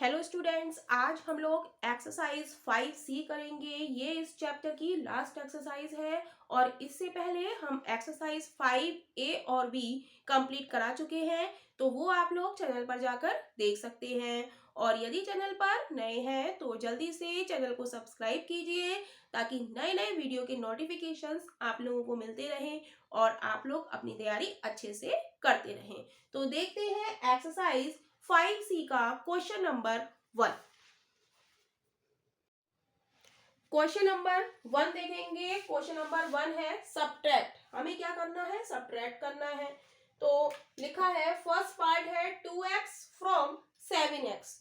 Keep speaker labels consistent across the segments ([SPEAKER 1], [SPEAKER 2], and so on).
[SPEAKER 1] Hello students, आज हम लोग एक्सरसाइज 5C करेंगे। ये इस चैप्टर की लास्ट एक्सरसाइज है और इससे पहले हम एक्सरसाइज 5A और B कंप्लीट करा चुके हैं, तो वो आप लोग चैनल पर जाकर देख सकते हैं। और यदि चैनल पर नए हैं तो जल्दी से चैनल को सब्सक्राइब कीजिए ताकि नए नए वीडियो के नोटिफिकेशंस आप लोगों को मिलते रहें और आप लोग अपनी तैयारी अच्छे से करते रहें। तो देखते हैं एक्सरसाइज 5C का क्वेश्चन नंबर 1। क्वेश्चन नंबर 1 देखेंगे। क्वेश्चन नंबर 1 है सब्ट्रैक्ट। हमें क्या करना है? सब्ट्रैक्ट करना है। तो लिखा है फर्स्ट पार्ट है 2x फ्रॉम 7x।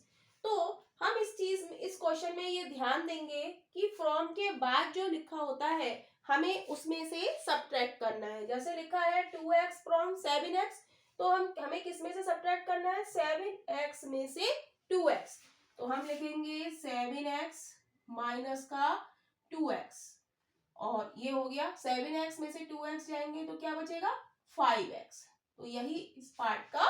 [SPEAKER 1] तो हम इस क्वेश्चन में ये ध्यान देंगे कि फ्रॉम के बाद जो लिखा होता है हमें उसमें से सब्ट्रैक्ट करना है। जैसे लिखा है 2x फ्रॉम 7x, तो हमें किस में से सब्ट्रैक्ट करना है? 7x में से 2x। तो हम लिखेंगे 7x माइनस का 2x, और ये हो गया 7x में से 2x जाएंगे तो क्या बचेगा? 5x। तो यही इस पार्ट का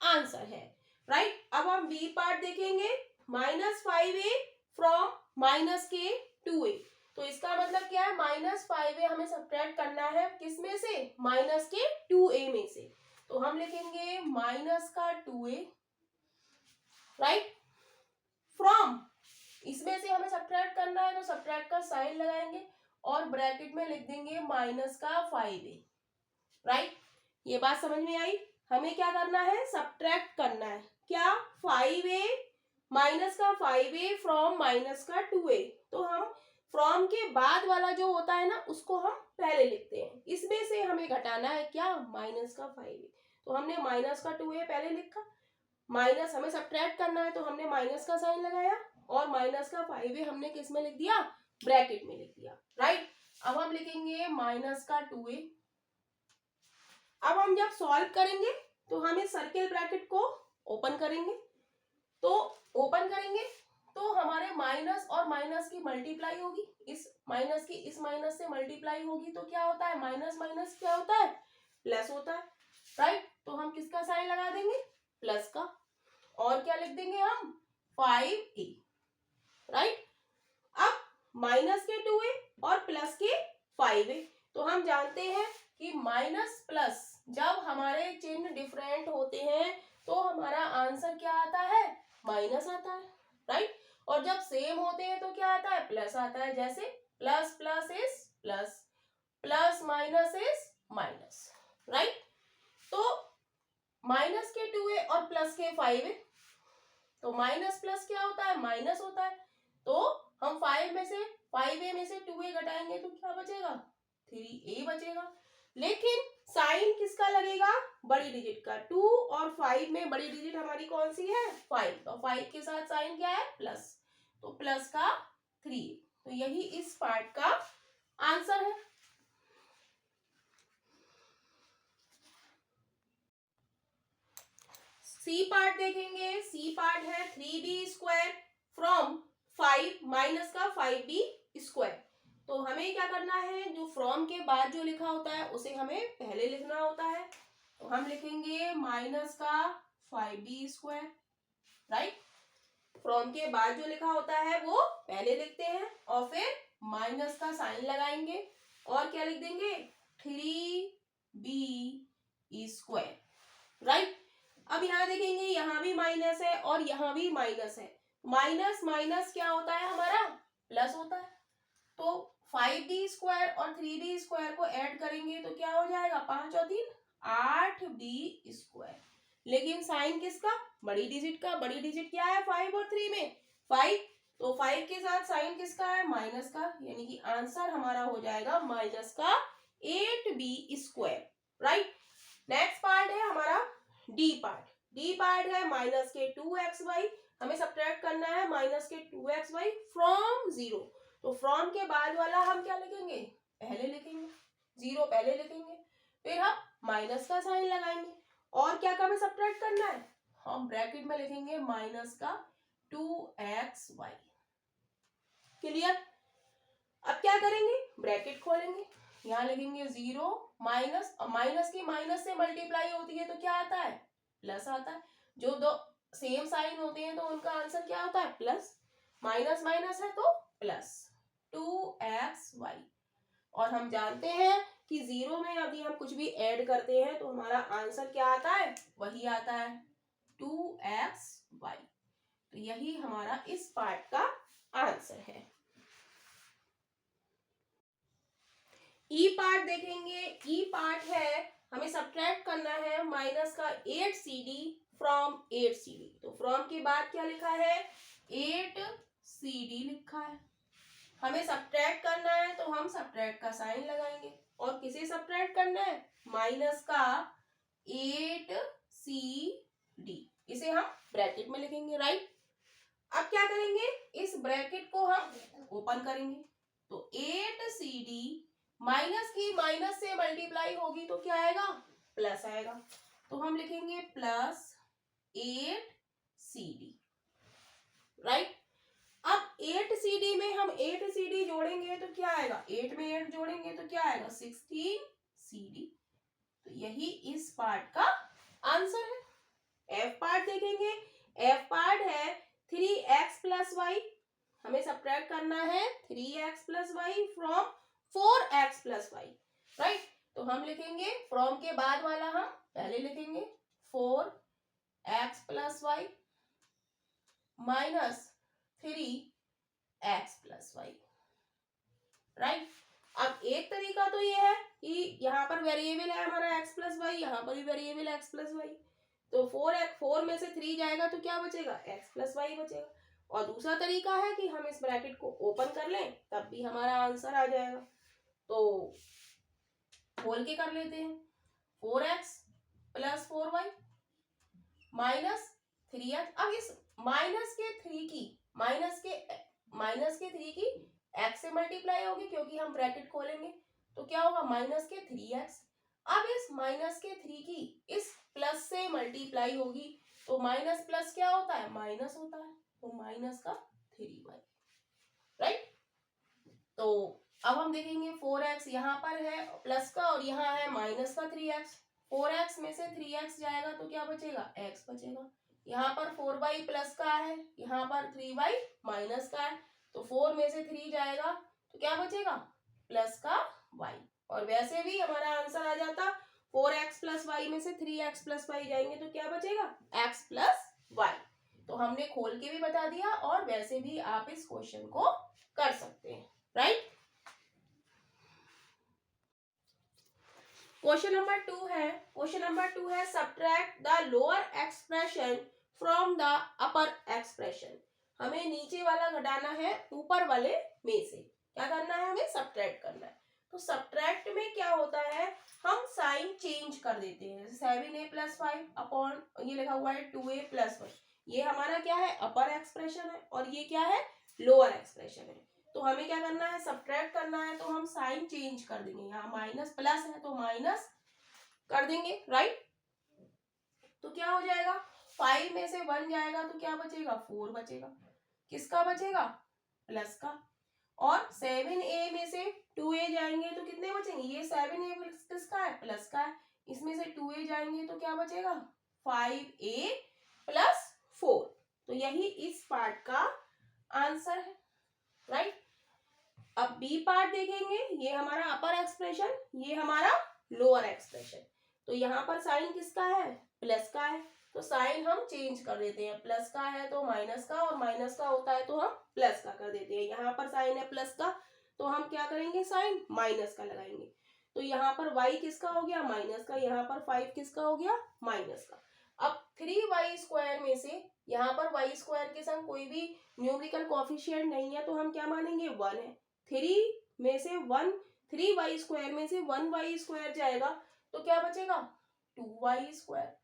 [SPEAKER 1] आंसर है, राइट। अब हम बी पार्ट देखेंगे। -5a फ्रॉम माइनस के 2a। तो इसका मतलब क्या है? -5a हमें सब्ट्रैक्ट करना है किस में से? माइनस के 2a में से। तो हम लिखेंगे माइनस का 2a, राइट, फ्रॉम, इसमें से हमें सब्ट्रैक्ट करना है तो सब्ट्रैक्ट का साइन लगाएंगे और ब्रैकेट में लिख देंगे माइनस का 5a, राइट। ये बात समझ में आई? हमें क्या करना है? सब्ट्रैक्ट करना है। क्या? 5a माइनस का 5a फ्रॉम माइनस का 2a। तो हम फ्रॉम के बाद वाला जो होता है ना उसको हम पहले लिखते हैं। इसमें से हमें घटाना है क्या? माइनस का 5a। तो हमने माइनस का 2a पहले लिखा, माइनस हमें सब्ट्रैक्ट करना है तो हमने माइनस का साइन लगाया और माइनस का 5a हमने किस में लिख दिया? ब्रैकेट में लिख दिया, राइट। अब हम लिखेंगे माइनस का 2a। अब हम जब सॉल्व करेंगे तो हम इस सर्किल ब्रैकेट को ओपन करेंगे। तो ओपन करेंगे तो हमारे माइनस और माइनस की मल्टीप्लाई होगी, इस माइनस की इस माइनस से मल्टीप्लाई होगी तो क्या होता है? माइनस माइनस क्या होता है? प्लस होता है, राइट। तो हम किसका साइन लगा देंगे? प्लस का। और क्या लिख देंगे हम? 5a, right. अब माइनस के 2a और प्लस के 5a। तो हम जानते हैं कि माइनस प्लस जब हमारे चिन्ह डिफरेंट होते हैं तो हमारा आंसर क्या आता है? माइनस आता है, राइट। और जब सेम होते हैं तो क्या आता है? प्लस आता है। जैसे plus plus is plus, plus minus is minus, right. तो माइनस के 2a और प्लस के 5a, तो माइनस प्लस क्या होता है? माइनस होता है। तो हम 5a में से 2a घटाएंगे तो क्या बचेगा? 3a बचेगा। लेकिन साइन किसका लगेगा? बड़ी डिजिट का। 2 और 5 में बड़ी डिजिट हमारी कौन सी है? 5। तो 5 के साथ साइन क्या है? प्लस। तो प्लस का 3। तो यही इस पार्ट का आंसर है। सी पार्ट देखेंगे। सी पार्ट है 3b स्क्वायर फ्रॉम 5 माइनस का 5b स्क्वायर। तो हमें क्या करना है? जो फ्रॉम के बाद जो लिखा होता है उसे हमें पहले लिखना होता है। तो हम लिखेंगे माइनस का 5b स्क्वायर, राइट। फ्रॉम के बाद जो लिखा होता है वो पहले लिखते हैं और फिर माइनस का साइन लगाएंगे और क्या लिख देंगे? 3b square, right. अब यहाँ देखेंगे यहाँ भी माइनस है और यहाँ भी माइनस है। माइनस माइनस क्या होता है? हमारा प्लस होता है। तो 5b स्क्वायर और 3b स्क्वायर को ऐड करेंगे तो क्या हो जाएगा? 5 और 3 8b स्क्वायर। लेकिन साइन किसका? बड़ी डिजिट का। बड़ी डिजिट क्या है 5 और 3 में? 5। तो 5 के साथ साइन किसका है? माइनस का। यानी कि आंसर हमारा हो जाएगा माइनस का 8b square, right. Next part है हमारा डी पार्ट। डी पार्ट है माइनस के 2xy। हमें सब्ट्रैक्ट करना है माइनस के 2xy फ्रॉम 0। तो फ्रॉम के बाद वाला हम क्या लिखेंगे? पहले लिखेंगे, 0 पहले लिखेंगे, फिर हम माइनस का साइन लगाएंगे और क्या हमें सब्ट्रैक्ट करना है? हम ब्रैकेट में लिखेंगे माइनस का 2xy। क्लियर? अब क्या करेंगे? ब्रैकेट खोलेंगे, यहाँ लिखेंगे 0 माइनस, माइनस की माइनस से मल्टीप्लाई होती है तो क्या आता है? प्लस आता है। जो दो सेम साइन होते हैं तो उनका आंसर क्या होता है प्लस, माइनस माइनस है तो प्लस 2xy। और हम जानते हैं कि जीरो में यदि हम कुछ भी ऐड करते हैं तो हमारा आंसर क्या आता है, वही आता है 2xy। तो यही हमारा इस पार्ट का आंसर है। ई पार्ट देखेंगे, ई पार्ट है हमें सब्ट्रैक्ट करना है माइनस का 8cd फ्रॉम 8cd। तो फ्रॉम के बाद क्या लिखा है, 8cd लिखा है। हमें सब्ट्रैक्ट करना है तो हम सब्ट्रैक्ट का साइन लगाएंगे। और किसे सब्ट्रैक्ट करना है, माइनस का 8cd, इसे हम ब्रैकेट में लिखेंगे, राइट। अब क्या करेंगे, इस ब्रैकेट को हम ओपन करेंगे तो 8cd माइनस की माइनस से मल्टीप्लाई होगी तो क्या आएगा, प्लस आएगा। तो हम लिखेंगे प्लस 8cd, राइट। अब 8cd में हम 8cd जोड़ेंगे तो क्या आएगा, 8 में 8 जोड़ेंगे तो क्या आएगा 16cd। तो यही इस पार्ट का आंसर है। एफ पार्ट देखेंगे, एफ पार्ट है 3x प्लस वाई। हमें सब्ट्रैक्ट करना है 3x plus y from 4x plus y, right. तो हम लिखेंगे फ्रॉम के बाद वाला हम पहले लिखेंगे 4x plus y minus 3x plus y, right. अब एक तरीका तो ये है कि यहाँ पर वेरिएबल है हमारा x प्लस वाई, यहाँ पर भी वेरिएबल x प्लस वाई। तो 4 में से 3 जाएगा तो क्या बचेगा, x प्लस वाई बचेगा। और दूसरा तरीका है कि हम इस ब्रैकेट को ओपन कर लें, तब भी हमारा आंसर आ जाएगा। तो खोल के कर लेते हैं, 4x plus 4y minus 3x। अब इस माइनस के 3 की x से मल्टीप्लाई होगी क्योंकि हम ब्रैकेट खोलेंगे तो क्या होगा, माइनस के 3x। अब इस माइनस के 3 की इस प्लस से मल्टीप्लाई होगी तो माइनस प्लस क्या होता है, माइनस होता है, तो माइनस का 3y, राइट। तो अब हम देखेंगे 4x यहाँ पर है प्लस का और यहाँ है माइनस का 3x। 4x में से 3x जाएगा तो क्या बचेगा, x बचेगा। यहाँ पर 4y प्लस का है, यहाँ पर 3y माइनस का है, तो 4 में से 3 जाएगा तो क्या बचेगा, प्लस का y। और वैसे भी हमारा आंसर आ जाता 4x प्लस वाई में से 3x प्लस वाई जाएंगे तो क्या बचेगा, x प्लस वाई। तो हमने खोल के भी बता दिया और वैसे भी आप इस क्वेश्चन को कर सकते हैं, राइट। क्वेश्चन नंबर 2 है subtract the lower expression from the upper expression. हमें नीचे वाला घटाना है ऊपर वाले में से, क्या करना है, हमें सब्ट्रैक्ट करना है। तो सब्ट्रैक्ट में क्या होता है, हम साइन चेंज कर देते हैं। 7a प्लस 5 अपॉन ये लिखा हुआ है 2a प्लस 1, ये हमारा क्या है, अपर एक्सप्रेशन है और ये क्या है, लोअर एक्सप्रेशन है। तो हमें क्या करना है, सब्ट्रैक्ट करना है तो हम साइन चेंज कर देंगे। यहाँ माइनस प्लस है तो माइनस कर देंगे, राइट। तो क्या हो जाएगा, 5 में से 1 जाएगा तो क्या बचेगा, 4 बचेगा। किसका बचेगा, प्लस का। और 7a में से 2a जाएंगे तो कितने बचेंगे, ये 7a किसका है, प्लस का है। इसमें से 2a जाएंगे तो क्या बचेगा, 5a प्लस 4। तो यही इस पार्ट का आंसर है, राइट। अब बी पार्ट देखेंगे, ये हमारा अपर एक्सप्रेशन, ये हमारा लोअर एक्सप्रेशन। तो यहाँ पर साइन किसका है, प्लस का है, तो साइन हम चेंज कर देते हैं। प्लस का है तो माइनस का, और माइनस का होता है तो हम प्लस का कर देते हैं। यहाँ पर साइन है प्लस का तो हम क्या करेंगे, साइन माइनस का लगाएंगे। तो यहाँ पर y किसका हो गया, माइनस का। यहाँ पर 5 किसका हो गया, माइनस का। अब 3y स्क्वायर में से यहाँ पर y स्क्वायर के संग कोई भी न्यूमेरिकल कोएफिशिएंट नहीं है तो हम क्या मानेंगे, 1 है। 3y स्क्वायर में से 1y स्क्वायर जाएगा तो क्या बचेगा, 2y स्क्वायर।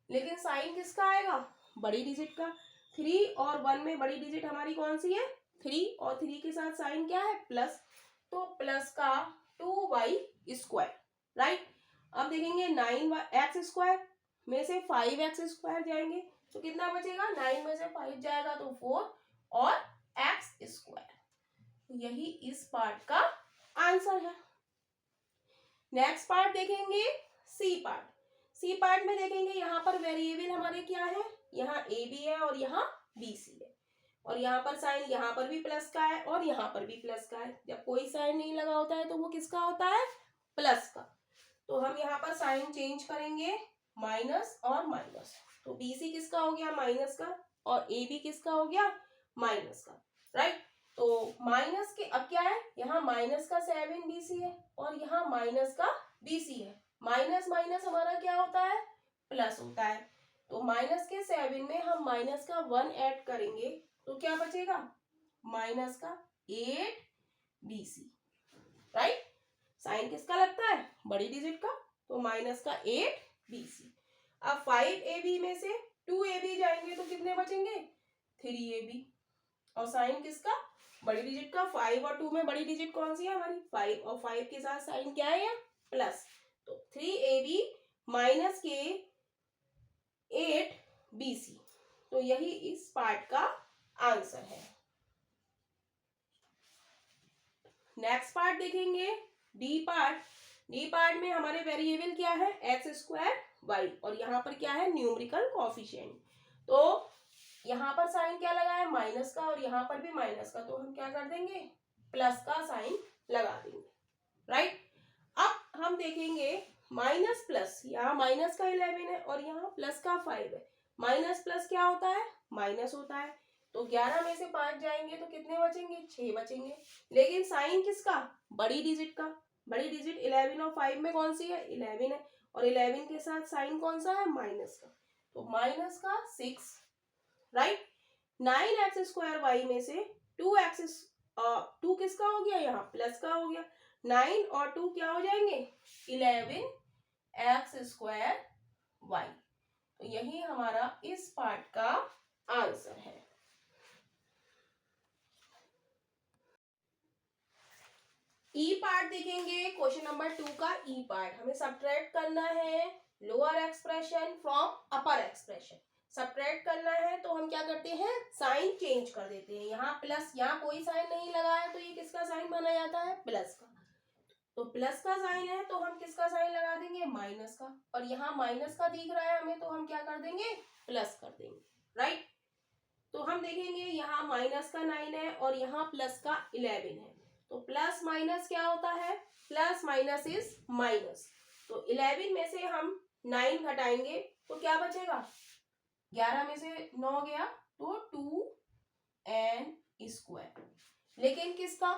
[SPEAKER 1] लेकिन साइन किसका आएगा, बड़ी डिजिट का। 3 और 1 में बड़ी डिजिट हमारी कौन सी है, 3, और 3 के साथ साइन क्या है, प्लस। तो प्लस का 2y स्क्वायर, राइट। अब देखेंगे 9x स्क्वायर में से 5x स्क्वायर जाएंगे तो कितना बचेगा, 9 में से 5 जाएगा तो 4 और x स्क्वायर। यही इस पार्ट का आंसर है। नेक्स्ट पार्ट देखेंगे सी पार्ट। सी पार्ट में देखेंगे यहाँ पर वेरिएबल हमारे क्या है, यहाँ ए बी है और यहाँ बी सी है, और यहाँ पर साइन यहाँ पर भी प्लस का है और यहाँ पर भी प्लस का है। जब कोई साइन नहीं लगा होता है तो वो किसका होता है, प्लस का। तो हम यहाँ पर साइन चेंज करेंगे, माइनस और माइनस, तो बी सी किसका हो गया, माइनस का, और ए बी किसका हो गया, माइनस का, राइट। तो माइनस के अब क्या है, यहाँ माइनस का 7 बी सी है और यहाँ माइनस का बी सी है। माइनस माइनस हमारा क्या होता है, प्लस होता है। तो माइनस के 7 में हम माइनस का 1 ऐड करेंगे तो क्या बचेगा, माइनस का 8 बी सी, राइट। साइन किसका लगता है, बड़ी डिजिट का, तो माइनस का 8 बी सी। अब 5 ए बी में से 2 ए बी जाएंगे तो कितने बचेंगे, 3 ए बी, और साइन किसका, बड़ी डिजिट का। 5 और 2 में बड़ी डिजिट कौन सी है हमारी, 5, और 5 के साथ साइन क्या है, प्लस। तो 3 ए बी माइनस के 8 बी सी, तो यही इस पार्ट का आंसर है। नेक्स्ट पार्ट देखेंगे, डी पार्ट। डी पार्ट में हमारे वेरिएबल क्या है, एक्स स्क्वायर वाई, और यहाँ पर क्या है, न्यूमेरिकल कोफिशिएंट। तो यहाँ पर साइन क्या लगा है, माइनस का, और यहाँ पर भी माइनस का, तो हम क्या कर देंगे, प्लस का साइन लगा देंगे, राइट। अब हम देखेंगे माइनस प्लस, यहाँ माइनस का 11 है और यहाँ प्लस का 5 है। माइनस प्लस क्या होता है, माइनस होता है। तो 11 में से 5 जाएंगे तो कितने बचेंगे, 6 बचेंगे। लेकिन साइन किसका, बड़ी डिजिट का। बड़ी डिजिट 11 और 5 में कौन सी है, 11 है, और 11 के साथ साइन कौन सा है, माइनस का, तो माइनस का 6, राइट। 9x स्क्वायर वाई में से 2 किसका हो गया, यहाँ प्लस का हो गया। 9 और 2 क्या हो जाएंगे, 11x स्क्वायर वाई। तो यही हमारा इस पार्ट का आंसर है। ई पार्ट देखेंगे, क्वेश्चन नंबर 2 का ई पार्ट। हमें सब्ट्रैक्ट करना है lower expression from upper expression. Subtract करना है तो हम क्या करते हैं, साइन चेंज कर देते हैं। यहाँ प्लस, यहाँ कोई साइन नहीं लगा है तो ये किसका साइन बना जाता है, प्लस का। तो प्लस का साइन है तो हम किसका साइन लगा देंगे, माइनस का, और यहाँ माइनस का दिख रहा है हमें तो हम क्या कर देंगे, प्लस कर देंगे, राइट। तो हम देखेंगे यहाँ माइनस का 9 है और यहाँ प्लस का 11 है। तो प्लस माइनस क्या होता है, प्लस माइनस इज माइनस। तो 11 में से हम 9 घटाएंगे तो क्या बचेगा, 11 में से 9 गया तो 2n स्क्वायर। लेकिन किसका,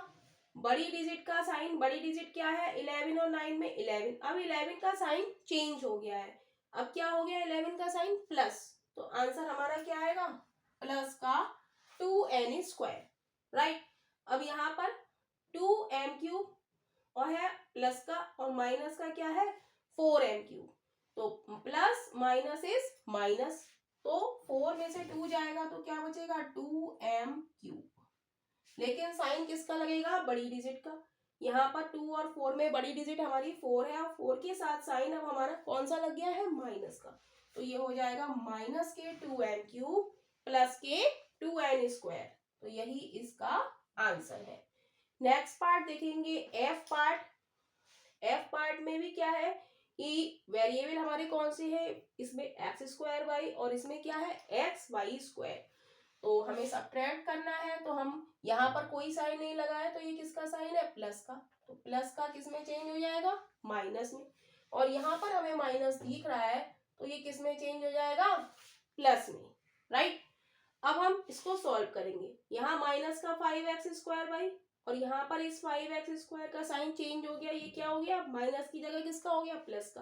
[SPEAKER 1] बड़ी डिजिट का साइन, बड़ी डिजिट क्या है, 11 और 9 में 11। अब 11 का साइन चेंज हो गया है, अब क्या हो गया, 11 का साइन प्लस। तो आंसर हमारा क्या आएगा, प्लस का 2n स्क्वायर, राइट। अब यहाँ पर 2m³ और है प्लस का, और माइनस का क्या है, 4m³। तो प्लस माइनस इज माइनस, तो 4 में से 2 जाएगा तो क्या बचेगा, 2m³। लेकिन साइन किसका लगेगा, बड़ी डिजिट का। यहाँ पर 2 और 4 में बड़ी डिजिट हमारी 4 है, और 4 के साथ साइन अब हमारा कौन सा लग गया है, माइनस का। तो ये हो जाएगा माइनस के 2m³ प्लस के 2n स्क्वायर। तो यही इसका आंसर है। नेक्स्ट पार्ट देखेंगे, एफ पार्ट। एफ पार्ट में भी क्या है कि वेरिएबल हमारे कौन से है, इसमें एक्स स्क्वायर वाई और इसमें क्या है, एक्स वाई स्क्वायर। तो हमें सब्ट्रैक्ट करना है, तो हम यहाँ पर कोई साइन नहीं लगा है तो ये किसका साइन है, प्लस का। तो प्लस का किस में चेंज हो जाएगा, माइनस में, और यहाँ पर हमें माइनस दिख रहा है तो ये किस में चेंज हो जाएगा, प्लस में, राइट। अब हम इसको सॉल्व करेंगे। यहाँ माइनस का 5x स्क्वायर वाई, और यहाँ पर इस 5x स्क्वायर का साइन चेंज हो गया, ये क्या हो गया, माइनस की जगह किसका हो गया, प्लस का।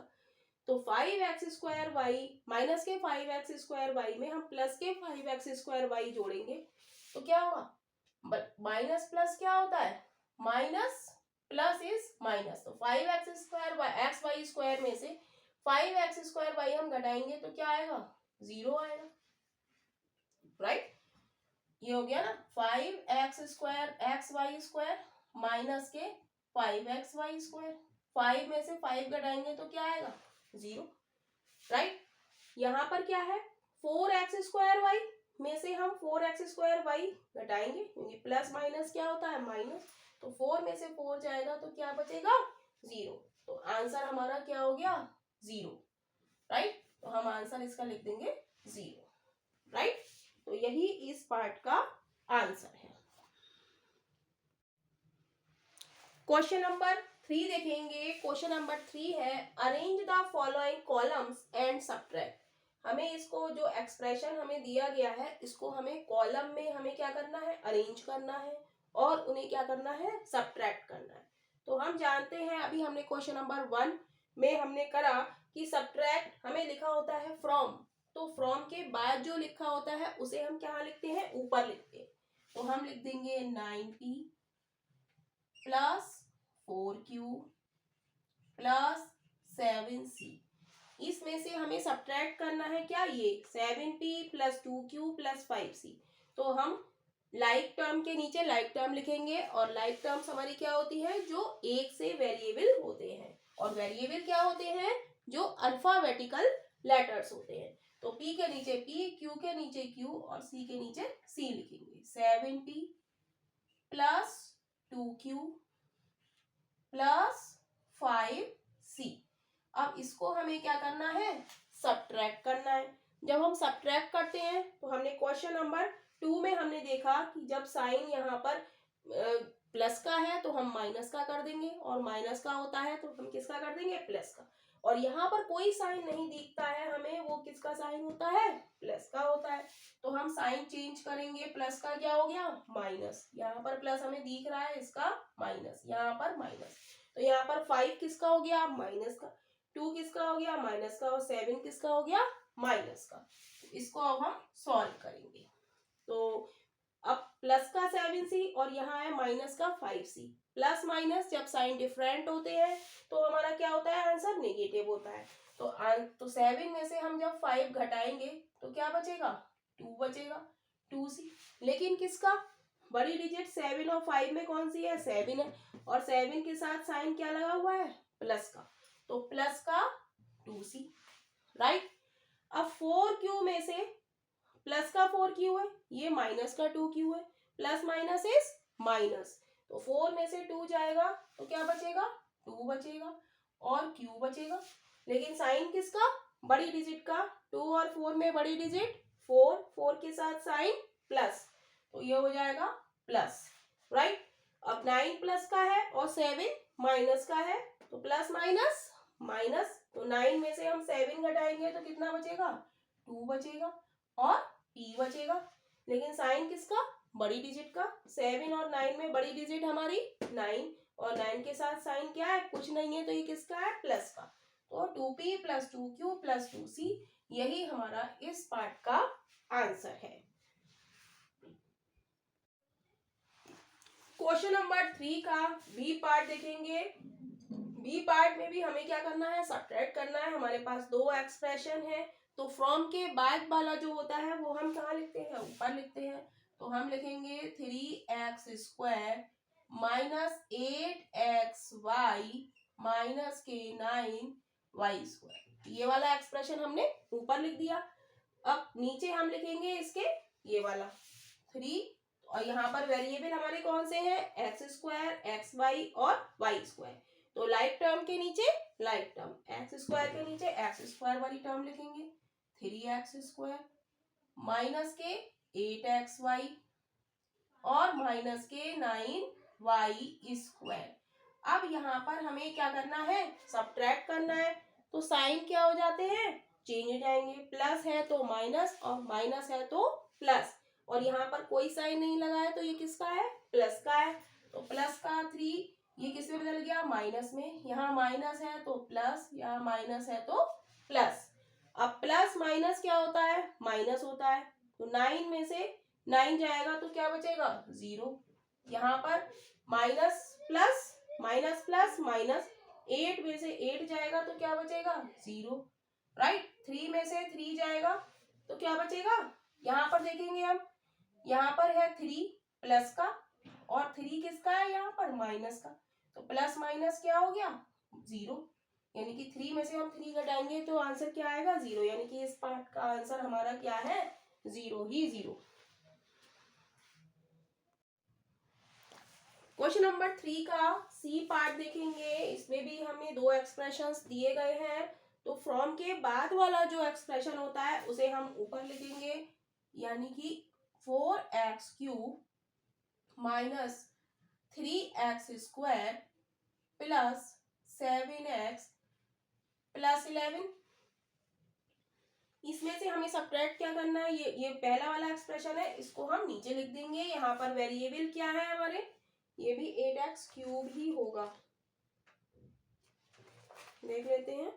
[SPEAKER 1] तो 5x स्क्वायर वाई माइनस के 5x स्क्वायर वाई में हम प्लस के 5x स्क्वायर वाई जोड़ेंगे तो क्या होगा, माइनस प्लस क्या होता है, माइनस प्लस इज माइनस। तो 5x square x y square में से 5x स्क्वायर वाई हम घटाएंगे तो क्या आएगा, 0 आएगा, राइट। ये हो गया ना, 5x square x y square minus के 5x वाई स्क्वायर। 5 में से 5 घटाएंगे तो क्या आएगा, 0, राइट। यहाँ पर क्या है, 4x स्क्वायर वाई में से हम 4x स्क्वायर वाई घटाएंगे, क्योंकि प्लस माइनस क्या होता है, माइनस। तो 4 में से 4 जाएगा तो क्या बचेगा, 0। तो आंसर हमारा क्या हो गया, 0, राइट। तो हम आंसर इसका लिख देंगे 0। राइट। तो यही इस पार्ट का आंसर है। क्वेश्चन नंबर 3 देखेंगे। क्वेश्चन नंबर 3 है arrange the following columns and subtract. हमें इसको जो एक्सप्रेशन हमें दिया गया है इसको हमें कॉलम में हमें क्या करना है, अरेंज करना है और उन्हें क्या करना है, सब्ट्रैक्ट करना है। तो हम जानते हैं, अभी हमने क्वेश्चन नंबर 1 में हमने करा कि सब्ट्रैक्ट हमें लिखा होता है फ्रॉम, तो फ्रॉम के बाद जो लिखा होता है उसे हम क्या लिखते हैं, ऊपर लिखते हैं। तो हम लिख देंगे 90 प्लस 4q प्लस 7c। इसमें से हमें सब्ट्रैक्ट करना है क्या, ये 7p plus 2q plus 5c। तो हम लाइक टर्म के नीचे लाइक टर्म लिखेंगे और लाइक टर्म्स हमारी क्या होती है, जो एक से वेरिएबल होते हैं, और वेरिएबल क्या होते हैं, जो अल्फाबेटिकल लेटर्स होते हैं। तो p के नीचे p, q के नीचे q और c के नीचे c लिखेंगे। 7p plus 2q plus 5c। अब इसको हमें क्या करना है, सब्ट्रैक्ट करना है। जब हम सब्ट्रैक्ट करते हैं तो हमने क्वेश्चन नंबर 2 में हमने देखा कि जब साइन यहाँ पर प्लस का है तो हम माइनस का कर देंगे, और माइनस का होता है तो हम किसका कर देंगे, प्लस का। और यहाँ पर कोई साइन नहीं दिखता है हमें, वो किसका साइन होता है, प्लस का होता है। तो हम साइन चेंज करेंगे, प्लस का क्या हो गया, माइनस। यहाँ पर प्लस हमें दिख रहा है, इसका माइनस, यहाँ पर माइनस। तो यहाँ पर 5 किसका हो गया, माइनस का। 2 किसका हो गया, माइनस का। और 7 किसका हो गया, माइनस का। इसको अब हम सॉल्व करेंगे। तो अब प्लस का 7c और यहाँ है माइनस का 5c। प्लस माइनस जब साइन डिफरेंट होते हैं तो हमारा क्या होता है, आंसर नेगेटिव होता है। तो 7 में से हम जब 5 घटाएंगे तो क्या बचेगा, 2 बचेगा, 2c। लेकिन किसका, बड़ी डिजिट 7 और 5 में कौन सी है, 7 है। और 7 के साथ साइन क्या लगा हुआ है, प्लस का। तो प्लस का 2c, राइट। अब 4q में से प्लस का 4q है, ये माइनस का 2q है। Plus minus is minus. तो 4 में से 2 जाएगा तो क्या बचेगा, 2 बचेगा और q बचेगा। लेकिन साइन किसका, बड़ी डिजिट का। 2 और 4 में बड़ी डिजिट 4, 4 के साथ साइन प्लस, तो ये हो जाएगा प्लस, राइट। अब 9 प्लस का है और 7 माइनस का है, तो प्लस माइनस माइनस। तो 9 में से हम 7 घटाएंगे तो कितना बचेगा, 2 बचेगा और p बचेगा। लेकिन साइन किसका, बड़ी डिजिट का। 7 और 9 में बड़ी डिजिट हमारी 9, और 9 के साथ साइन क्या है, कुछ नहीं है, तो ये किसका है, प्लस का। तो 2p plus 2q plus 2c, यही हमारा इस पार्ट का आंसर है। क्वेश्चन नंबर 3 का बी पार्ट देखेंगे। बी पार्ट में भी हमें क्या करना है, सब्ट्रैक्ट करना है। हमारे पास दो एक्सप्रेशन है, तो फ्रॉम के बाद वाला जो होता है वो हम कहाँ लिखते हैं, ऊपर लिखते हैं। तो हम लिखेंगे 3x² माइनस 8xy माइनस के 9y²। ये वाला एक्सप्रेशन हमने ऊपर लिख दिया। अब नीचे हम लिखेंगे इसके ये वाला 3, और यहाँ पर वेरिएबल हमारे कौन से हैं, x², xy और y²। तो लाइक टर्म के नीचे लाइक टर्म, x² के नीचे x² वाली टर्म लिखेंगे। 3x² माइनस के 8xy और माइनस के 9y²। अब यहाँ पर हमें क्या करना है, सब्ट्रैक्ट करना है। तो साइन क्या हो जाते हैं, चेंज हो जाएंगे। प्लस है तो माइनस और माइनस है तो प्लस, और यहाँ पर कोई साइन नहीं लगा है तो ये किसका है, प्लस का है। तो प्लस का 3 ये किस में बदल गया, माइनस में। यहाँ माइनस है तो प्लस, यहाँ माइनस है तो प्लस। अब प्लस माइनस क्या होता है, माइनस होता है। तो 9 में से 9 जाएगा तो क्या बचेगा, 0। यहाँ पर माइनस प्लस माइनस, 8 में से 8 जाएगा तो क्या बचेगा, 0, राइट। 3 में से 3 जाएगा तो क्या बचेगा, यहाँ पर देखेंगे हम, यहाँ पर है 3 प्लस का और 3 किसका है, यहाँ पर माइनस का। तो प्लस माइनस क्या हो गया, 0। यानी कि 3 में से हम 3 घटाएंगे तो आंसर क्या आएगा, 0। यानी कि इस पार्ट का आंसर हमारा क्या है, 0 ही 0। क्वेश्चन नंबर 3 का सी पार्ट देखेंगे। इसमें भी हमें दो एक्सप्रेशंस दिए गए हैं। तो फ्रॉम के बाद वाला जो एक्सप्रेशन होता है उसे हम ऊपर लिखेंगे यानी कि 4x³ minus 3x² plus 7x plus 11। इसमें से हमें सब्ट्रैक्ट क्या करना है, ये पहला वाला एक्सप्रेशन है, इसको हम नीचे लिख देंगे। यहाँ पर वेरिएबल क्या है हमारे, ये भी 8x³ ही होगा। देख लेते हैं।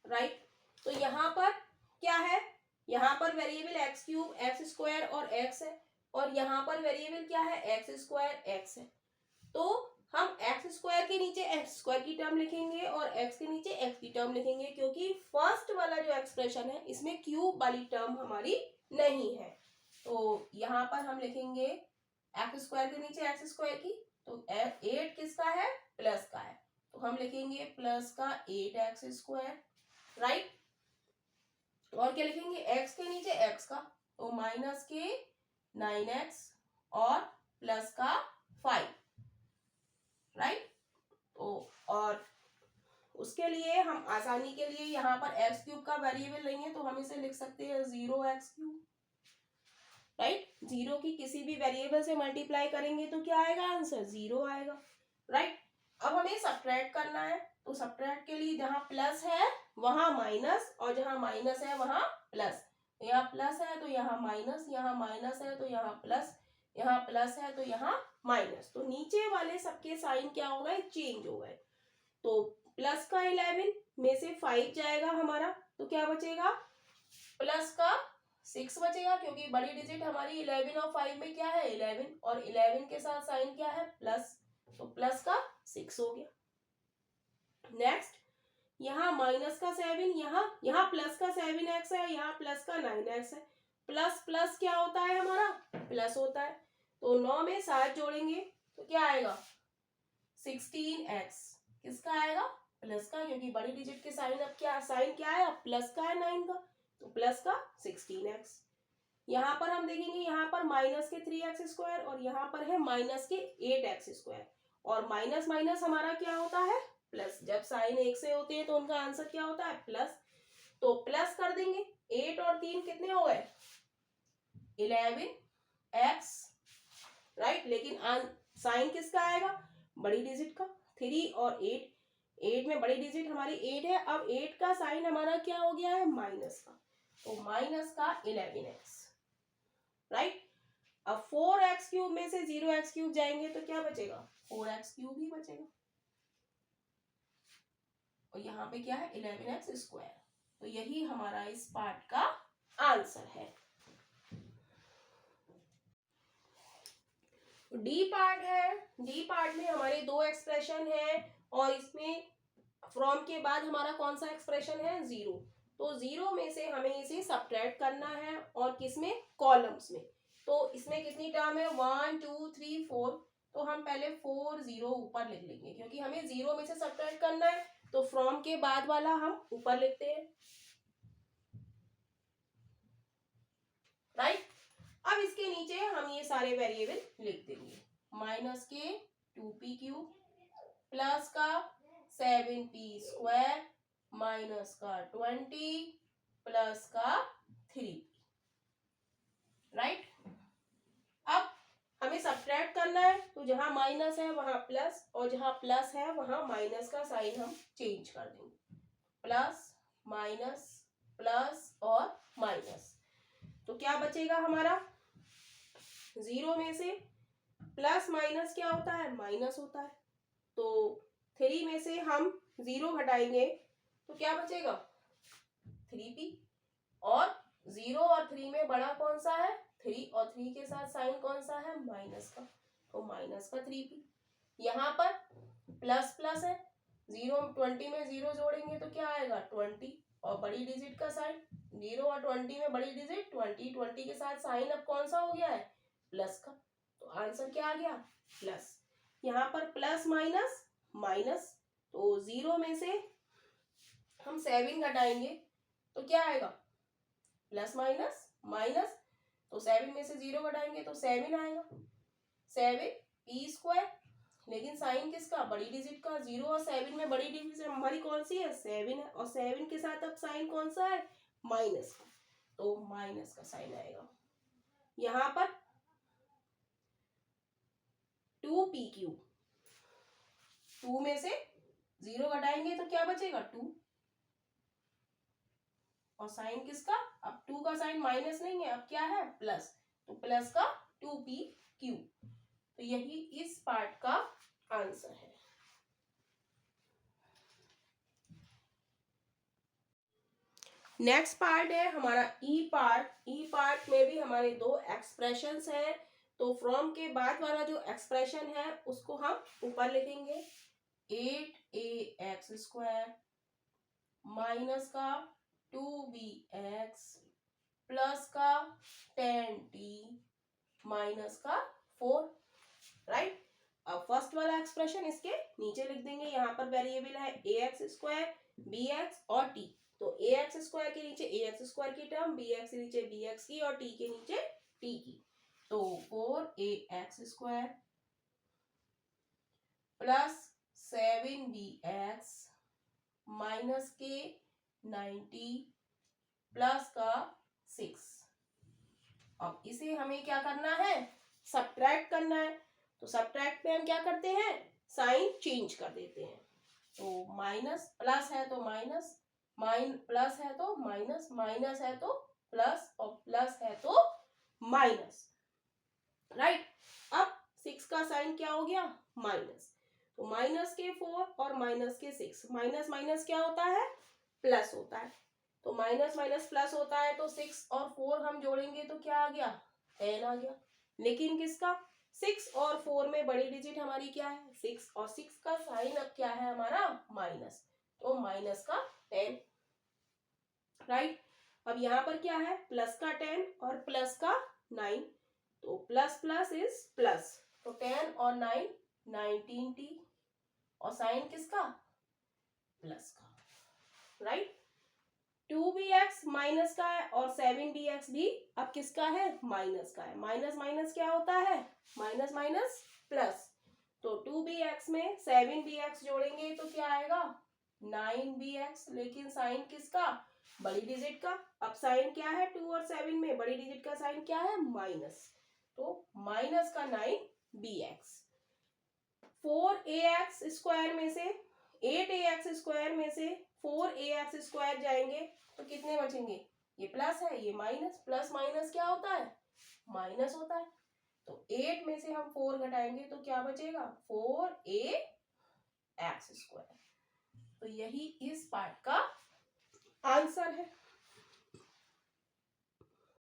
[SPEAKER 1] राइट, तो यहाँ पर क्या है, यहाँ पर वेरिएबल x³ x² और x है, और यहाँ पर वेरिएबल क्या है, x² x है। तो हम x² के नीचे x² की टर्म लिखेंगे और x के नीचे x की टर्म लिखेंगे, क्योंकि फर्स्ट वाला जो एक्सप्रेशन है इसमें क्यूब वाली टर्म हमारी नहीं है। तो यहाँ पर हम लिखेंगे x² के नीचे x² की, तो 8 किसका है, प्लस का है, तो हम लिखेंगे प्लस का 8x²। राइट, और क्या लिखेंगे, x के नीचे x का, तो माइनस के 9x और प्लस का 5। राइट, तो और उसके लिए हम आसानी के लिए यहाँ पर x³ का वेरिएबल लेंगे, तो हम इसे लिख सकते हैं 0x³। राइट, 0 की किसी भी वेरिएबल से मल्टीप्लाई करेंगे तो क्या आएगा, आंसर 0 आएगा। राइट, अब हमें सब्ट्रैक्ट करना है, तो सब्ट्रैक्ट के लिए जहां प्लस है वहां माइनस, और जहां माइनस है वहां प्लस। यहाँ प्लस है तो यहाँ माइनस, यहाँ माइनस है तो यहाँ प्लस, यहाँ प्लस है तो यहाँ माइनस। तो नीचे वाले सबके साइन क्या हो गए, चेंज हो गए। तो प्लस का 11 में से 5 जाएगा हमारा, तो क्या बचेगा, प्लस का 6 बचेगा, क्योंकि बड़ी डिजिट हमारी 11 और 5 में क्या है, 11, और 11 के साथ साइन क्या है, प्लस, तो प्लस का 6 हो गया। नेक्स्ट, यहाँ माइनस का 7, यहाँ प्लस का 7x है, यहाँ प्लस का 9x है। प्लस प्लस क्या होता है हमारा, प्लस होता है। तो 9 में 7 जोड़ेंगे तो क्या आएगा, 16x। किसका आएगा, प्लस का, क्योंकि बड़ी डिजिट के साइन अब क्या, साइन क्या है, अब प्लस का है 9 का, तो प्लस का 16x। यहाँ पर हम देखेंगे, यहाँ पर माइनस के 3x² और यहाँ पर है माइनस के 8x², और माइनस माइनस हमारा क्या होता है, प्लस। जब साइन एक से होते हैं तो उनका आंसर क्या होता है, प्लस। तो प्लस कर देंगे, 8 और 3 कितने हो गए, 11x। राइट, लेकिन साइन किसका आएगा, बड़ी डिजिट का, 3 और 8, 8 में बड़ी डिजिट हमारी 8 है। अब 8 का साइन हमारा क्या हो गया है, माइनस का, तो माइनस का 11x। राइट, अब 4x³ में से 0x³ जाएंगे तो क्या बचेगा, 4x³ ही बचेगा, और यहाँ पे क्या है, 11x²। तो यही हमारा इस पार्ट का आंसर है। डी पार्ट है, डी पार्ट में हमारे 2 एक्सप्रेशन है, और इसमें फ्रॉम के बाद हमारा कौन सा एक्सप्रेशन है, 0। तो 0 में से हमें इसे सब्ट्रैक्ट करना है, और किसमें, कॉलम्स में। तो इसमें कितनी टर्म है, 1 2 3 4, तो हम पहले 4 0 ऊपर लिख लेंगे, क्योंकि हमें 0 में से सब्ट्रैक्ट करना है, तो फ्रॉम के बाद वाला हम ऊपर लिखते हैं। राइट, अब इसके नीचे हम ये सारे वेरिएबल लिख देंगे, माइनस के 2p³ प्लस का 7p² माइनस का 20 प्लस का 3p। राइट, अब हमें सब्ट्रैक्ट करना है, तो जहां माइनस है वहां प्लस, और जहां प्लस है वहां माइनस का साइन हम चेंज कर देंगे, प्लस माइनस प्लस और माइनस। तो क्या बचेगा हमारा, 0 में से प्लस माइनस क्या होता है, माइनस होता है। तो 3 में से हम 0 घटाएंगे तो क्या बचेगा, 3p, और 0 और 3 में बड़ा कौन सा है, 3, और 3 के साथ साइन कौन सा है, माइनस का, तो माइनस का 3p। यहाँ पर प्लस प्लस है, 20 में 0 जोड़ेंगे तो क्या आएगा, 20, और बड़ी डिजिट का साइन, 0 और 20 में बड़ी डिजिट 20, 20 के साथ साइन अब कौन सा हो गया है, प्लस का, तो आंसर क्या आ गया, प्लस। यहाँ पर प्लस माइनस माइनस, तो 0 में से हम 7 घटाएंगे तो क्या आएगा, प्लस माइनस माइनस, तो 7 में से 0 घटाएंगे तो 7 आएगा, 7p² लेकिन साइन किसका, बड़ी डिजिट का। 0 और 7 में बड़ी डिजिट हमारी कौन सी है, 7 है, और 7 के साथ अब साइन कौन सा है, माइनस का, तो माइनस का साइन आएगा। यहाँ पर 2PQ, 2 में से 0 घटाएंगे तो क्या बचेगा, 2, और साइन किसका, अब 2 का साइन माइनस नहीं है, अब क्या है, प्लस, तो प्लस का 2PQ। तो यही इस पार्ट का आंसर है। नेक्स्ट पार्ट है हमारा ई पार्ट। ई पार्ट में भी हमारे दो एक्सप्रेशंस हैं। तो फ्रॉम के बाद वाला जो एक्सप्रेशन है उसको हम ऊपर लिखेंगे, 8ax² माइनस का 2bx प्लस का 10t माइनस का 4, राइट। अब फर्स्ट वाला एक्सप्रेशन इसके नीचे लिख देंगे। यहाँ पर वेरिएबल है ax², bx और t। तो ax² के नीचे ax² की टर्म, bx के नीचे bx की और t के नीचे t की। तो 4ax² प्लस 7bx माइनस के 90 प्लस का 6। अब इसे हमें क्या करना है, सब्ट्रैक्ट करना है। तो सब्ट्रैक्ट में हम क्या करते हैं, साइन चेंज कर देते हैं। तो माइनस प्लस है तो माइनस, प्लस है तो माइनस, माइनस है तो प्लस, और प्लस है तो माइनस, राइट। अब 6 का साइन क्या हो गया, माइनस। तो माइनस के 4 और माइनस के 6, माइनस माइनस क्या होता है, प्लस होता है। तो माइनस माइनस प्लस होता है, तो 6 और 4 हम जोड़ेंगे तो क्या आ गया, 10 आ गया। लेकिन किसका, 6 और 4 में बड़ी डिजिट हमारी क्या है, 6, और 6 का साइन अब क्या है हमारा, माइनस, तो माइनस का 10, राइट। अब यहाँ पर क्या है, प्लस का 10 और प्लस का 9, तो प्लस प्लस इज प्लस, तो 10 और 9 19t, और साइन किसका, प्लस का, राइट। 2bx माइनस का है और 7bx भी अब किसका है, माइनस का है। माइनस माइनस क्या होता है, माइनस माइनस प्लस। तो 2bx में 7bx जोड़ेंगे तो क्या आएगा, 9bx, लेकिन साइन किसका, बड़ी डिजिट का। अब साइन क्या है 2 और 7 में, बड़ी डिजिट का साइन क्या है, माइनस, तो माइनस का 9bx। 4ax² में से 8ax² में से 4ax² जाएंगे तो कितने बचेंगे, ये प्लस है ये माइनस, प्लस माइनस क्या होता है, माइनस होता है। तो 8 में से हम 4 घटाएंगे तो क्या बचेगा, 4ax²। तो यही इस पार्ट का आंसर है।